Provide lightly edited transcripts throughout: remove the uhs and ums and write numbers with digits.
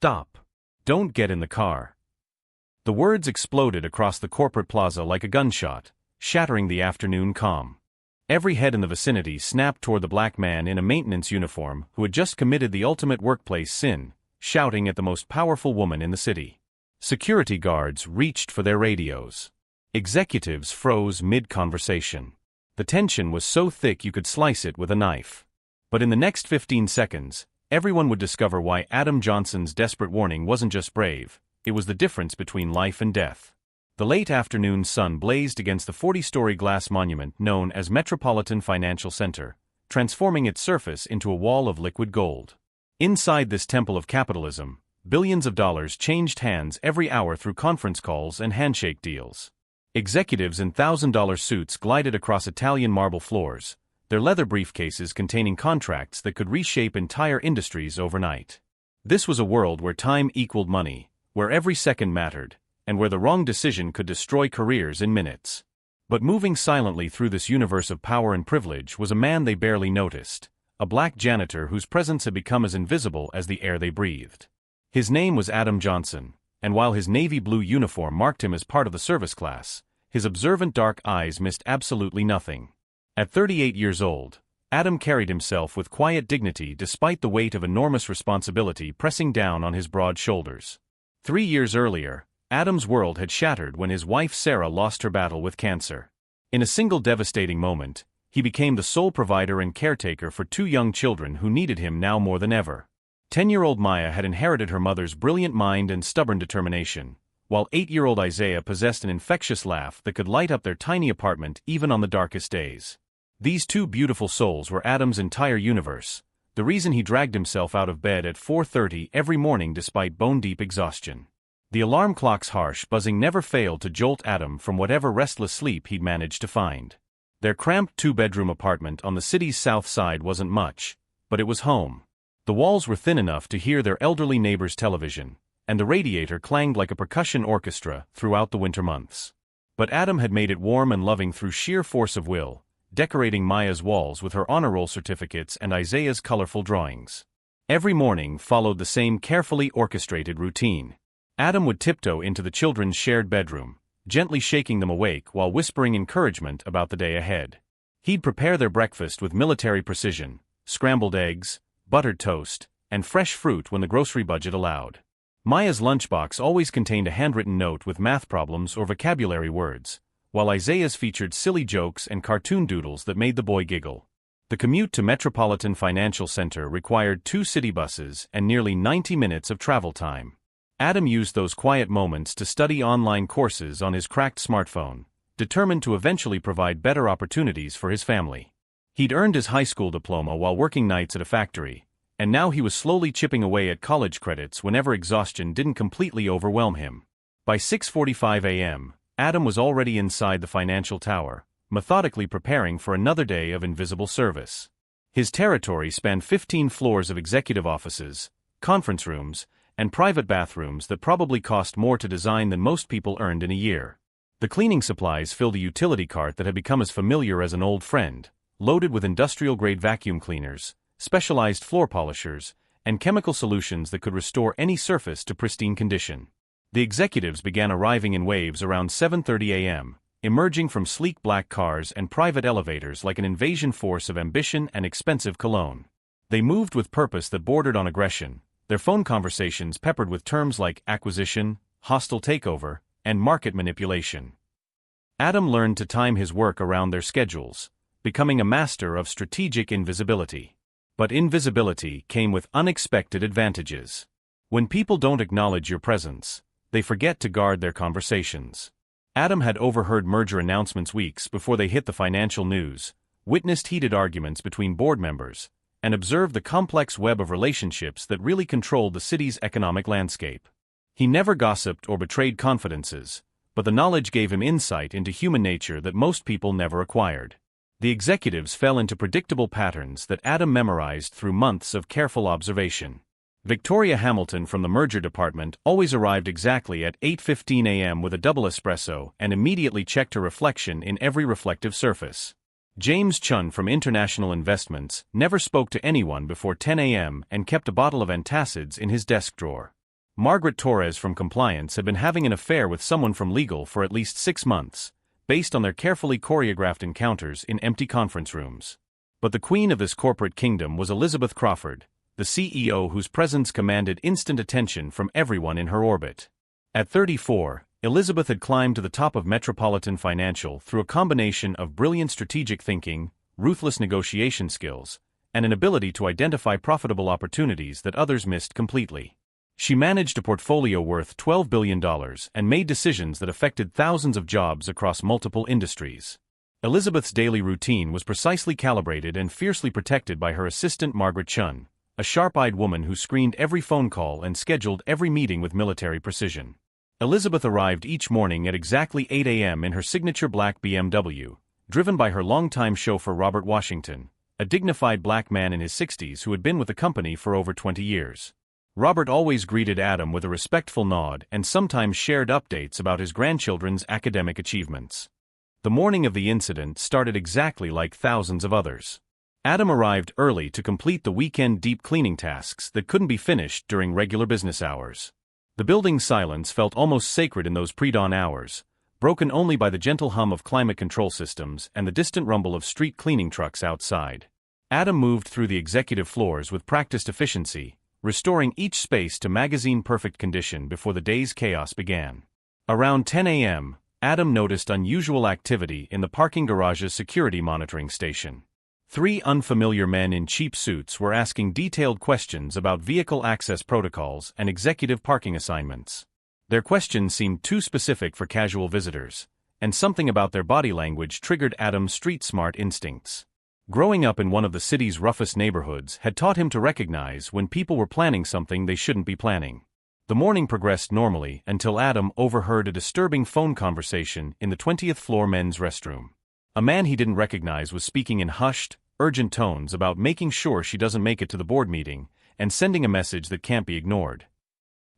Stop. Don't get in the car. The words exploded across the corporate plaza like a gunshot, shattering the afternoon calm. Every head in the vicinity snapped toward the black man in a maintenance uniform who had just committed the ultimate workplace sin, shouting at the most powerful woman in the city. Security guards reached for their radios. Executives froze mid-conversation. The tension was so thick you could slice it with a knife. But in the next 15 seconds, everyone would discover why Adam Johnson's desperate warning wasn't just brave, it was the difference between life and death. The late afternoon sun blazed against the 40-story glass monument known as Metropolitan Financial Center, transforming its surface into a wall of liquid gold. Inside this temple of capitalism, billions of dollars changed hands every hour through conference calls and handshake deals. Executives in $1,000 suits glided across Italian marble floors, their leather briefcases containing contracts that could reshape entire industries overnight. This was a world where time equaled money, where every second mattered, and where the wrong decision could destroy careers in minutes. But moving silently through this universe of power and privilege was a man they barely noticed, a black janitor whose presence had become as invisible as the air they breathed. His name was Adam Johnson, and while his navy blue uniform marked him as part of the service class, his observant dark eyes missed absolutely nothing. At 38 years old, Adam carried himself with quiet dignity despite the weight of enormous responsibility pressing down on his broad shoulders. 3 years earlier, Adam's world had shattered when his wife Sarah lost her battle with cancer. In a single devastating moment, he became the sole provider and caretaker for 2 young children who needed him now more than ever. 10-year-old Maya had inherited her mother's brilliant mind and stubborn determination, while 8-year-old Isaiah possessed an infectious laugh that could light up their tiny apartment even on the darkest days. These 2 beautiful souls were Adam's entire universe, the reason he dragged himself out of bed at 4:30 every morning despite bone-deep exhaustion. The alarm clock's harsh buzzing never failed to jolt Adam from whatever restless sleep he'd managed to find. Their cramped 2-bedroom apartment on the city's south side wasn't much, but it was home. The walls were thin enough to hear their elderly neighbor's television, and the radiator clanged like a percussion orchestra throughout the winter months. But Adam had made it warm and loving through sheer force of will, decorating Maya's walls with her honor roll certificates and Isaiah's colorful drawings. Every morning followed the same carefully orchestrated routine. Adam would tiptoe into the children's shared bedroom, gently shaking them awake while whispering encouragement about the day ahead. He'd prepare their breakfast with military precision, scrambled eggs, buttered toast, and fresh fruit when the grocery budget allowed. Maya's lunchbox always contained a handwritten note with math problems or vocabulary words, while Isaiah's featured silly jokes and cartoon doodles that made the boy giggle. The commute to Metropolitan Financial Center required 2 city buses and nearly 90 minutes of travel time. Adam used those quiet moments to study online courses on his cracked smartphone, determined to eventually provide better opportunities for his family. He'd earned his high school diploma while working nights at a factory, and now he was slowly chipping away at college credits whenever exhaustion didn't completely overwhelm him. By 6:45 a.m., Adam was already inside the financial tower, methodically preparing for another day of invisible service. His territory spanned 15 floors of executive offices, conference rooms, and private bathrooms that probably cost more to design than most people earned in a year. The cleaning supplies filled a utility cart that had become as familiar as an old friend, loaded with industrial-grade vacuum cleaners, specialized floor polishers, and chemical solutions that could restore any surface to pristine condition. The executives began arriving in waves around 7:30 a.m., emerging from sleek black cars and private elevators like an invasion force of ambition and expensive cologne. They moved with purpose that bordered on aggression, their phone conversations peppered with terms like acquisition, hostile takeover, and market manipulation. Adam learned to time his work around their schedules, becoming a master of strategic invisibility. But invisibility came with unexpected advantages. When people don't acknowledge your presence, they forget to guard their conversations. Adam had overheard merger announcements weeks before they hit the financial news, witnessed heated arguments between board members, and observed the complex web of relationships that really controlled the city's economic landscape. He never gossiped or betrayed confidences, but the knowledge gave him insight into human nature that most people never acquired. The executives fell into predictable patterns that Adam memorized through months of careful observation. Victoria Hamilton from the merger department always arrived exactly at 8:15 a.m. with a double espresso and immediately checked her reflection in every reflective surface. James Chun from International Investments never spoke to anyone before 10 a.m. and kept a bottle of antacids in his desk drawer. Margaret Torres from compliance had been having an affair with someone from legal for at least 6 months, based on their carefully choreographed encounters in empty conference rooms. But the queen of this corporate kingdom was Elizabeth Crawford, the CEO whose presence commanded instant attention from everyone in her orbit. At 34, Elizabeth had climbed to the top of Metropolitan Financial through a combination of brilliant strategic thinking, ruthless negotiation skills, and an ability to identify profitable opportunities that others missed completely. She managed a portfolio worth $12 billion and made decisions that affected thousands of jobs across multiple industries. Elizabeth's daily routine was precisely calibrated and fiercely protected by her assistant Margaret Chun, a sharp-eyed woman who screened every phone call and scheduled every meeting with military precision. Elizabeth arrived each morning at exactly 8 a.m. in her signature black BMW, driven by her longtime chauffeur Robert Washington, a dignified black man in his 60s who had been with the company for over 20 years. Robert always greeted Adam with a respectful nod and sometimes shared updates about his grandchildren's academic achievements. The morning of the incident started exactly like thousands of others. Adam arrived early to complete the weekend deep cleaning tasks that couldn't be finished during regular business hours. The building's silence felt almost sacred in those pre-dawn hours, broken only by the gentle hum of climate control systems and the distant rumble of street cleaning trucks outside. Adam moved through the executive floors with practiced efficiency, restoring each space to magazine-perfect condition before the day's chaos began. Around 10 a.m., Adam noticed unusual activity in the parking garage's security monitoring station. 3 unfamiliar men in cheap suits were asking detailed questions about vehicle access protocols and executive parking assignments. Their questions seemed too specific for casual visitors, and something about their body language triggered Adam's street-smart instincts. Growing up in one of the city's roughest neighborhoods had taught him to recognize when people were planning something they shouldn't be planning. The morning progressed normally until Adam overheard a disturbing phone conversation in the 20th floor men's restroom. A man he didn't recognize was speaking in hushed, urgent tones about making sure she doesn't make it to the board meeting and sending a message that can't be ignored.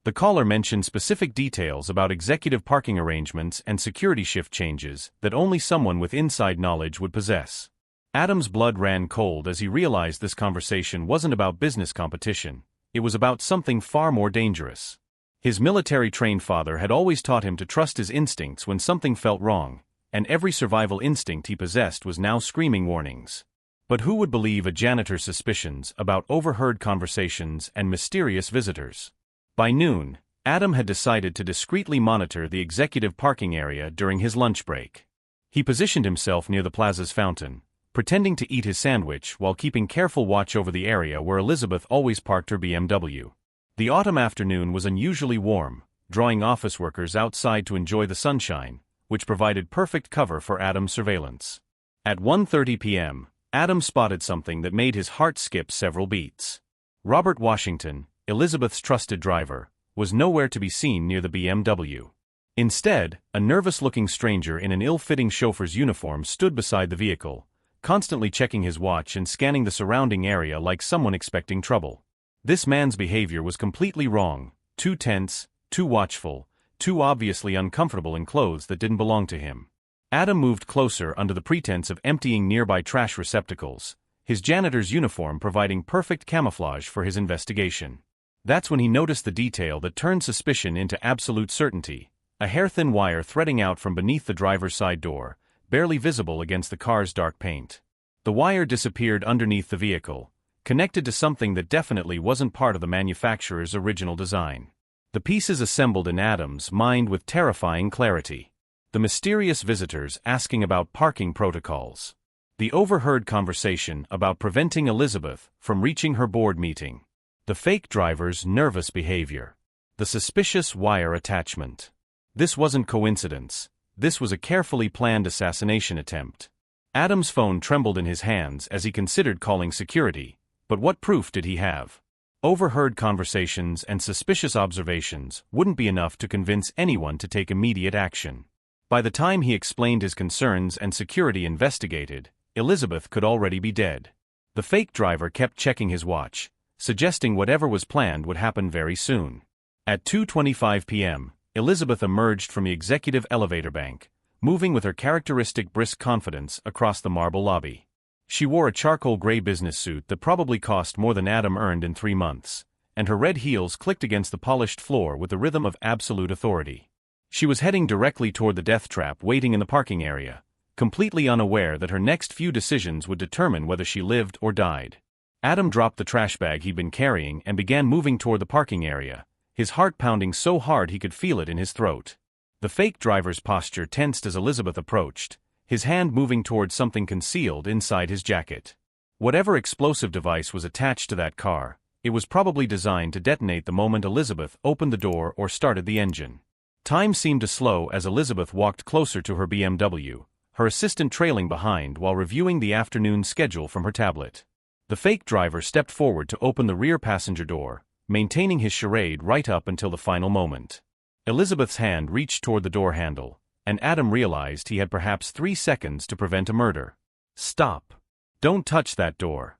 The caller mentioned specific details about executive parking arrangements and security shift changes that only someone with inside knowledge would possess. Adam's blood ran cold as he realized this conversation wasn't about business competition, it was about something far more dangerous. His military-trained father had always taught him to trust his instincts when something felt wrong, and every survival instinct he possessed was now screaming warnings. But who would believe a janitor's suspicions about overheard conversations and mysterious visitors? By noon, Adam had decided to discreetly monitor the executive parking area during his lunch break. He positioned himself near the plaza's fountain, pretending to eat his sandwich while keeping careful watch over the area where Elizabeth always parked her BMW. The autumn afternoon was unusually warm, drawing office workers outside to enjoy the sunshine, which provided perfect cover for Adam's surveillance. At 1:30 p.m., Adam spotted something that made his heart skip several beats. Robert Washington, Elizabeth's trusted driver, was nowhere to be seen near the BMW. Instead, a nervous-looking stranger in an ill-fitting chauffeur's uniform stood beside the vehicle, constantly checking his watch and scanning the surrounding area like someone expecting trouble. This man's behavior was completely wrong, too tense, too watchful, too obviously uncomfortable in clothes that didn't belong to him. Adam moved closer under the pretense of emptying nearby trash receptacles, his janitor's uniform providing perfect camouflage for his investigation. That's when he noticed the detail that turned suspicion into absolute certainty, a hair-thin wire threading out from beneath the driver's side door, barely visible against the car's dark paint. The wire disappeared underneath the vehicle, connected to something that definitely wasn't part of the manufacturer's original design. The pieces assembled in Adam's mind with terrifying clarity. The mysterious visitors asking about parking protocols. The overheard conversation about preventing Elizabeth from reaching her board meeting. The fake driver's nervous behavior. The suspicious wire attachment. This wasn't coincidence. This was a carefully planned assassination attempt. Adam's phone trembled in his hands as he considered calling security, but what proof did he have? Overheard conversations and suspicious observations wouldn't be enough to convince anyone to take immediate action. By the time he explained his concerns and security investigated, Elizabeth could already be dead. The fake driver kept checking his watch, suggesting whatever was planned would happen very soon. At 2:25 p.m., Elizabeth emerged from the executive elevator bank, moving with her characteristic brisk confidence across the marble lobby. She wore a charcoal gray business suit that probably cost more than Adam earned in 3 months, and her red heels clicked against the polished floor with the rhythm of absolute authority. She was heading directly toward the death trap waiting in the parking area, completely unaware that her next few decisions would determine whether she lived or died. Adam dropped the trash bag he'd been carrying and began moving toward the parking area, his heart pounding so hard he could feel it in his throat. The fake driver's posture tensed as Elizabeth approached, his hand moving toward something concealed inside his jacket. Whatever explosive device was attached to that car, it was probably designed to detonate the moment Elizabeth opened the door or started the engine. Time seemed to slow as Elizabeth walked closer to her BMW, her assistant trailing behind while reviewing the afternoon schedule from her tablet. The fake driver stepped forward to open the rear passenger door, maintaining his charade right up until the final moment. Elizabeth's hand reached toward the door handle, and Adam realized he had perhaps 3 seconds to prevent a murder. "Stop. Don't touch that door."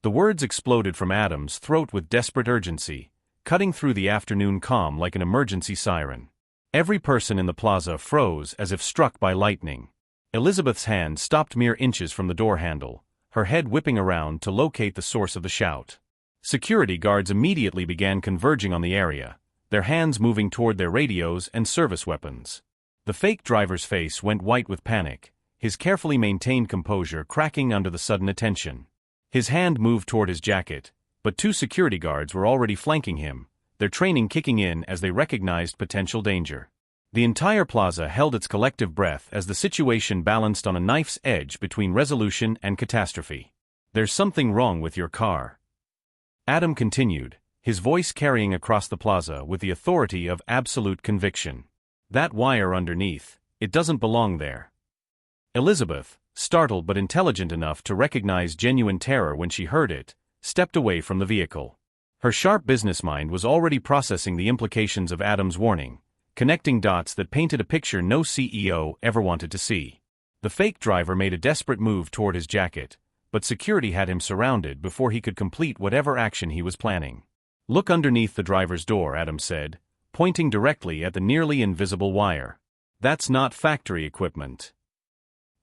The words exploded from Adam's throat with desperate urgency, cutting through the afternoon calm like an emergency siren. Every person in the plaza froze as if struck by lightning. Elizabeth's hand stopped mere inches from the door handle, her head whipping around to locate the source of the shout. Security guards immediately began converging on the area, their hands moving toward their radios and service weapons. The fake driver's face went white with panic, his carefully maintained composure cracking under the sudden attention. His hand moved toward his jacket, but 2 security guards were already flanking him, their training kicking in as they recognized potential danger. The entire plaza held its collective breath as the situation balanced on a knife's edge between resolution and catastrophe. "There's something wrong with your car," Adam continued, his voice carrying across the plaza with the authority of absolute conviction. "That wire underneath, it doesn't belong there." Elizabeth, startled but intelligent enough to recognize genuine terror when she heard it, stepped away from the vehicle. Her sharp business mind was already processing the implications of Adam's warning, connecting dots that painted a picture no CEO ever wanted to see. The fake driver made a desperate move toward his jacket, but security had him surrounded before he could complete whatever action he was planning. "Look underneath the driver's door," Adam said, pointing directly at the nearly invisible wire. "That's not factory equipment."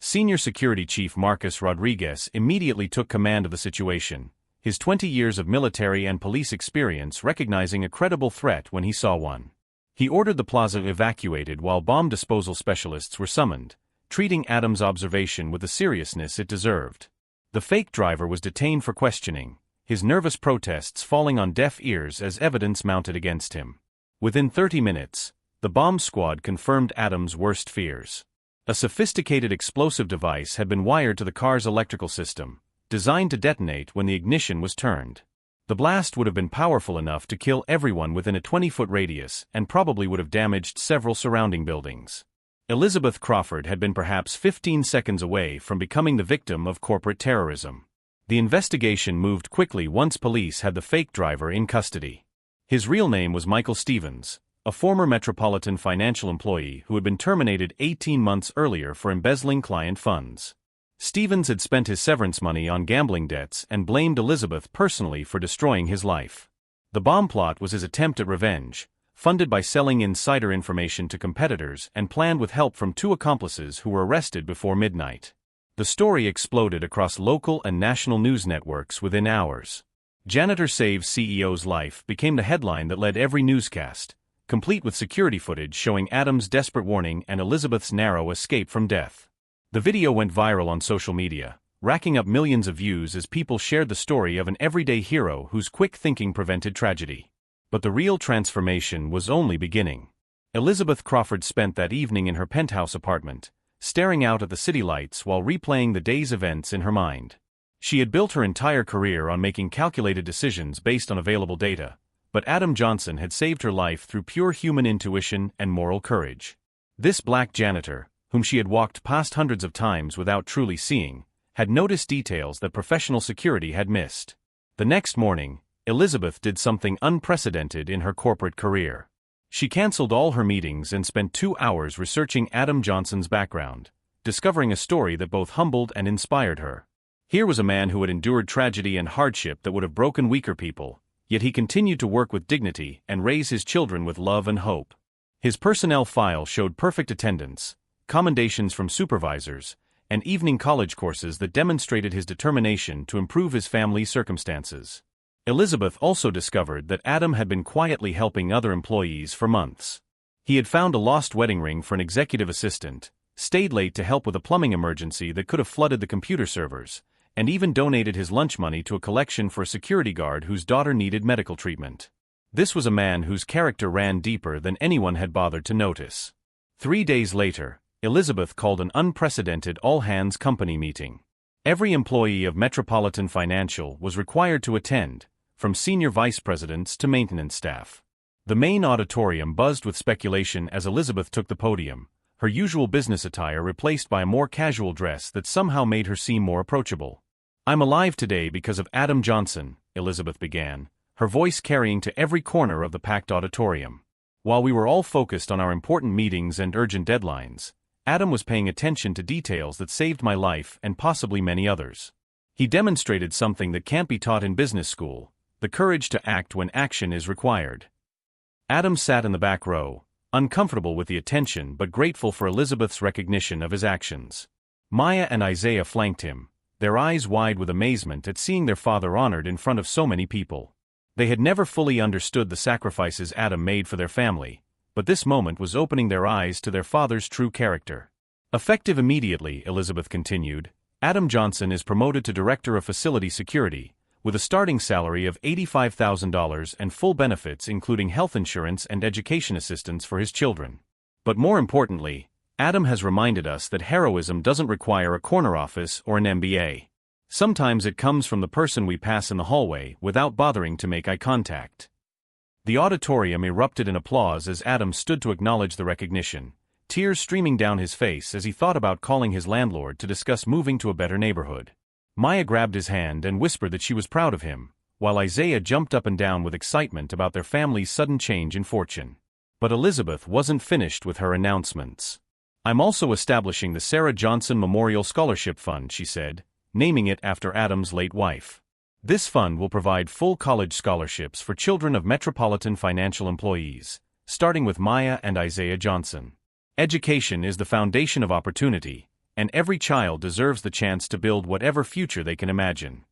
Senior Security Chief Marcus Rodriguez immediately took command of the situation, his 20 years of military and police experience recognizing a credible threat when he saw one. He ordered the plaza evacuated while bomb disposal specialists were summoned, treating Adam's observation with the seriousness it deserved. The fake driver was detained for questioning, his nervous protests falling on deaf ears as evidence mounted against him. Within 30 minutes, the bomb squad confirmed Adam's worst fears. A sophisticated explosive device had been wired to the car's electrical system, designed to detonate when the ignition was turned. The blast would have been powerful enough to kill everyone within a 20-foot radius and probably would have damaged several surrounding buildings. Elizabeth Crawford had been perhaps 15 seconds away from becoming the victim of corporate terrorism. The investigation moved quickly once police had the fake driver in custody. His real name was Michael Stevens, a former Metropolitan Financial employee who had been terminated 18 months earlier for embezzling client funds. Stevens had spent his severance money on gambling debts and blamed Elizabeth personally for destroying his life. The bomb plot was his attempt at revenge, funded by selling insider information to competitors and planned with help from 2 accomplices who were arrested before midnight. The story exploded across local and national news networks within hours. "Janitor saves CEO's life" became the headline that led every newscast, complete with security footage showing Adam's desperate warning and Elizabeth's narrow escape from death. The video went viral on social media, racking up millions of views as people shared the story of an everyday hero whose quick thinking prevented tragedy. But the real transformation was only beginning. Elizabeth Crawford spent that evening in her penthouse apartment, staring out at the city lights while replaying the day's events in her mind. She had built her entire career on making calculated decisions based on available data, but Adam Johnson had saved her life through pure human intuition and moral courage. This black janitor, whom she had walked past hundreds of times without truly seeing, had noticed details that professional security had missed. The next morning, Elizabeth did something unprecedented in her corporate career. She canceled all her meetings and spent 2 hours researching Adam Johnson's background, discovering a story that both humbled and inspired her. Here was a man who had endured tragedy and hardship that would have broken weaker people, yet he continued to work with dignity and raise his children with love and hope. His personnel file showed perfect attendance, commendations from supervisors, and evening college courses that demonstrated his determination to improve his family's circumstances. Elizabeth also discovered that Adam had been quietly helping other employees for months. He had found a lost wedding ring for an executive assistant, stayed late to help with a plumbing emergency that could have flooded the computer servers, and even donated his lunch money to a collection for a security guard whose daughter needed medical treatment. This was a man whose character ran deeper than anyone had bothered to notice. 3 days later, Elizabeth called an unprecedented all-hands company meeting. Every employee of Metropolitan Financial was required to attend, from senior vice presidents to maintenance staff. The main auditorium buzzed with speculation as Elizabeth took the podium, her usual business attire replaced by a more casual dress that somehow made her seem more approachable. "I'm alive today because of Adam Johnson," Elizabeth began, her voice carrying to every corner of the packed auditorium. While we were all focused on our important meetings and urgent deadlines, Adam was paying attention to details that saved my life and possibly many others. He demonstrated something that can't be taught in business school: the courage to act when action is required. Adam sat in the back row, uncomfortable with the attention but grateful for Elizabeth's recognition of his actions. Maya and Isaiah flanked him, their eyes wide with amazement at seeing their father honored in front of so many people. They had never fully understood the sacrifices Adam made for their family, but this moment was opening their eyes to their father's true character. Effective immediately, Elizabeth continued, Adam Johnson is promoted to Director of Facility Security, with a starting salary of $85,000 and full benefits including health insurance and education assistance for his children. But more importantly, Adam has reminded us that heroism doesn't require a corner office or an MBA. Sometimes it comes from the person we pass in the hallway without bothering to make eye contact. The auditorium erupted in applause as Adam stood to acknowledge the recognition, tears streaming down his face as he thought about calling his landlord to discuss moving to a better neighborhood. Maya grabbed his hand and whispered that she was proud of him, while Isaiah jumped up and down with excitement about their family's sudden change in fortune. But Elizabeth wasn't finished with her announcements. "I'm also establishing the Sarah Johnson Memorial Scholarship Fund," she said, naming it after Adam's late wife. "This fund will provide full college scholarships for children of Metropolitan Financial employees, starting with Maya and Isaiah Johnson. Education is the foundation of opportunity, and every child deserves the chance to build whatever future they can imagine."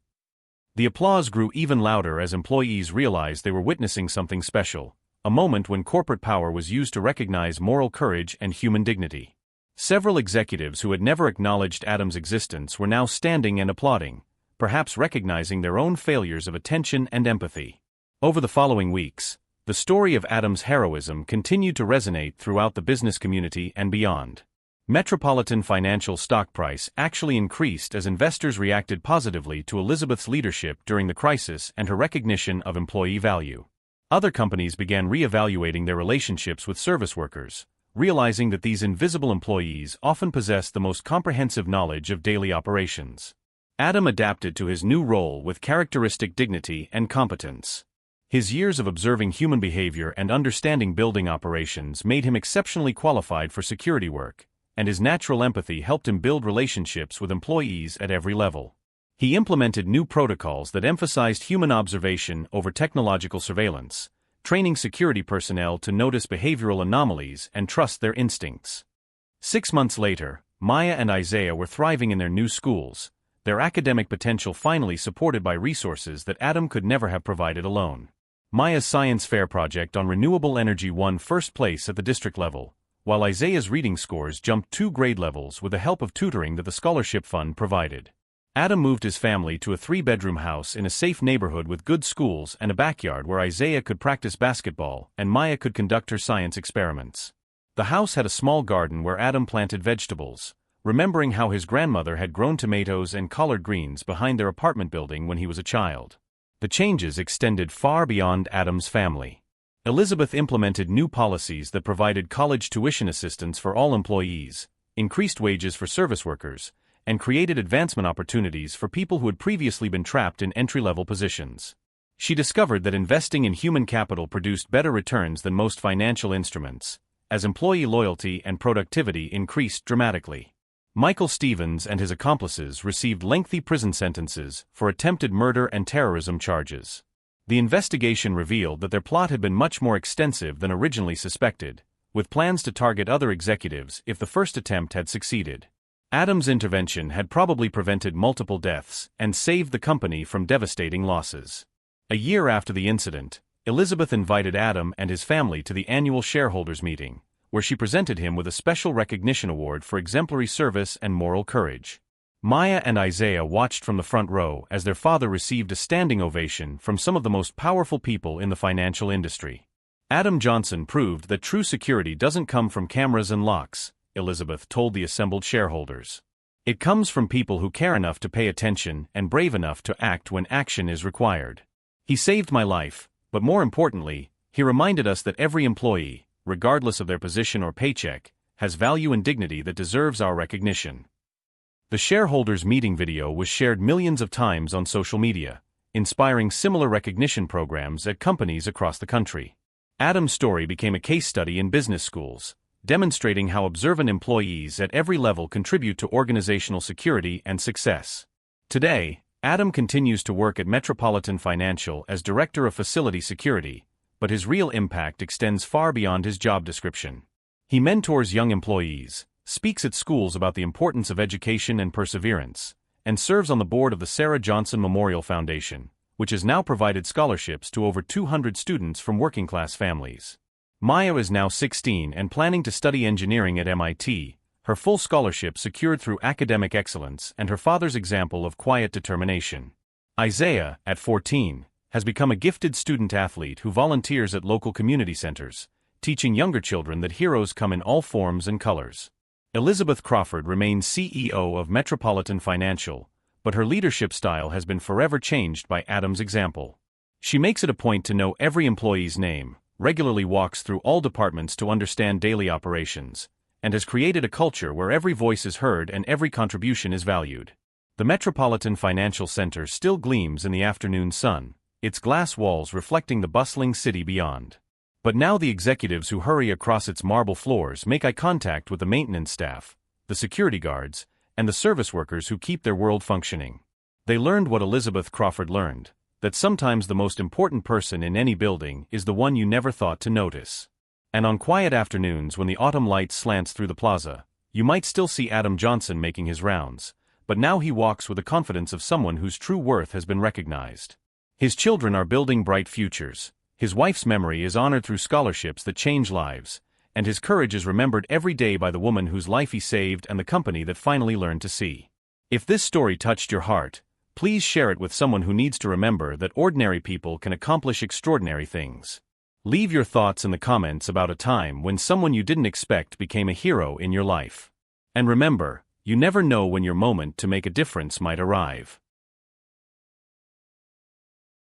The applause grew even louder as employees realized they were witnessing something special, a moment when corporate power was used to recognize moral courage and human dignity. Several executives who had never acknowledged Adam's existence were now standing and applauding, perhaps recognizing their own failures of attention and empathy. Over the following weeks, the story of Adam's heroism continued to resonate throughout the business community and beyond. Metropolitan Financial stock price actually increased as investors reacted positively to Elizabeth's leadership during the crisis and her recognition of employee value. Other companies began re-evaluating their relationships with service workers, realizing that these invisible employees often possess the most comprehensive knowledge of daily operations. Adam adapted to his new role with characteristic dignity and competence. His years of observing human behavior and understanding building operations made him exceptionally qualified for security work, and his natural empathy helped him build relationships with employees at every level. He implemented new protocols that emphasized human observation over technological surveillance, training security personnel to notice behavioral anomalies and trust their instincts. 6 months later, Maya and Isaiah were thriving in their new schools, their academic potential finally supported by resources that Adam could never have provided alone. Maya's science fair project on renewable energy won first place at the district level, while Isaiah's reading scores jumped 2 grade levels with the help of tutoring that the scholarship fund provided. Adam moved his family to a 3-bedroom house in a safe neighborhood with good schools and a backyard where Isaiah could practice basketball and Maya could conduct her science experiments. The house had a small garden where Adam planted vegetables, remembering how his grandmother had grown tomatoes and collard greens behind their apartment building when he was a child. The changes extended far beyond Adam's family. Elizabeth implemented new policies that provided college tuition assistance for all employees, increased wages for service workers, and created advancement opportunities for people who had previously been trapped in entry-level positions. She discovered that investing in human capital produced better returns than most financial instruments, as employee loyalty and productivity increased dramatically. Michael Stevens and his accomplices received lengthy prison sentences for attempted murder and terrorism charges. The investigation revealed that their plot had been much more extensive than originally suspected, with plans to target other executives if the first attempt had succeeded. Adam's intervention had probably prevented multiple deaths and saved the company from devastating losses. A year after the incident, Elizabeth invited Adam and his family to the annual shareholders meeting, where she presented him with a special recognition award for exemplary service and moral courage. Maya and Isaiah watched from the front row as their father received a standing ovation from some of the most powerful people in the financial industry. Adam Johnson proved that true security doesn't come from cameras and locks, Elizabeth told the assembled shareholders. It comes from people who care enough to pay attention and brave enough to act when action is required. He saved my life, but more importantly, he reminded us that every employee, regardless of their position or paycheck, has value and dignity that deserves our recognition. The shareholders' meeting video was shared millions of times on social media, inspiring similar recognition programs at companies across the country. Adam's story became a case study in business schools, demonstrating how observant employees at every level contribute to organizational security and success. Today, Adam continues to work at Metropolitan Financial as Director of Facility Security, but his real impact extends far beyond his job description. He mentors young employees, speaks at schools about the importance of education and perseverance, and serves on the board of the Sarah Johnson Memorial Foundation, which has now provided scholarships to over 200 students from working-class families. Maya is now 16 and planning to study engineering at MIT, her full scholarship secured through academic excellence and her father's example of quiet determination. Isaiah, at 14, has become a gifted student athlete who volunteers at local community centers, teaching younger children that heroes come in all forms and colors. Elizabeth Crawford remains CEO of Metropolitan Financial, but her leadership style has been forever changed by Adam's example. She makes it a point to know every employee's name, regularly walks through all departments to understand daily operations, and has created a culture where every voice is heard and every contribution is valued. The Metropolitan Financial Center still gleams in the afternoon sun, its glass walls reflecting the bustling city beyond. But now the executives who hurry across its marble floors make eye contact with the maintenance staff, the security guards, and the service workers who keep their world functioning. They learned what Elizabeth Crawford learned, that sometimes the most important person in any building is the one you never thought to notice. And on quiet afternoons when the autumn light slants through the plaza, you might still see Adam Johnson making his rounds, but now he walks with the confidence of someone whose true worth has been recognized. His children are building bright futures, his wife's memory is honored through scholarships that change lives, and his courage is remembered every day by the woman whose life he saved and the company that finally learned to see. If this story touched your heart, please share it with someone who needs to remember that ordinary people can accomplish extraordinary things. Leave your thoughts in the comments about a time when someone you didn't expect became a hero in your life. And remember, you never know when your moment to make a difference might arrive.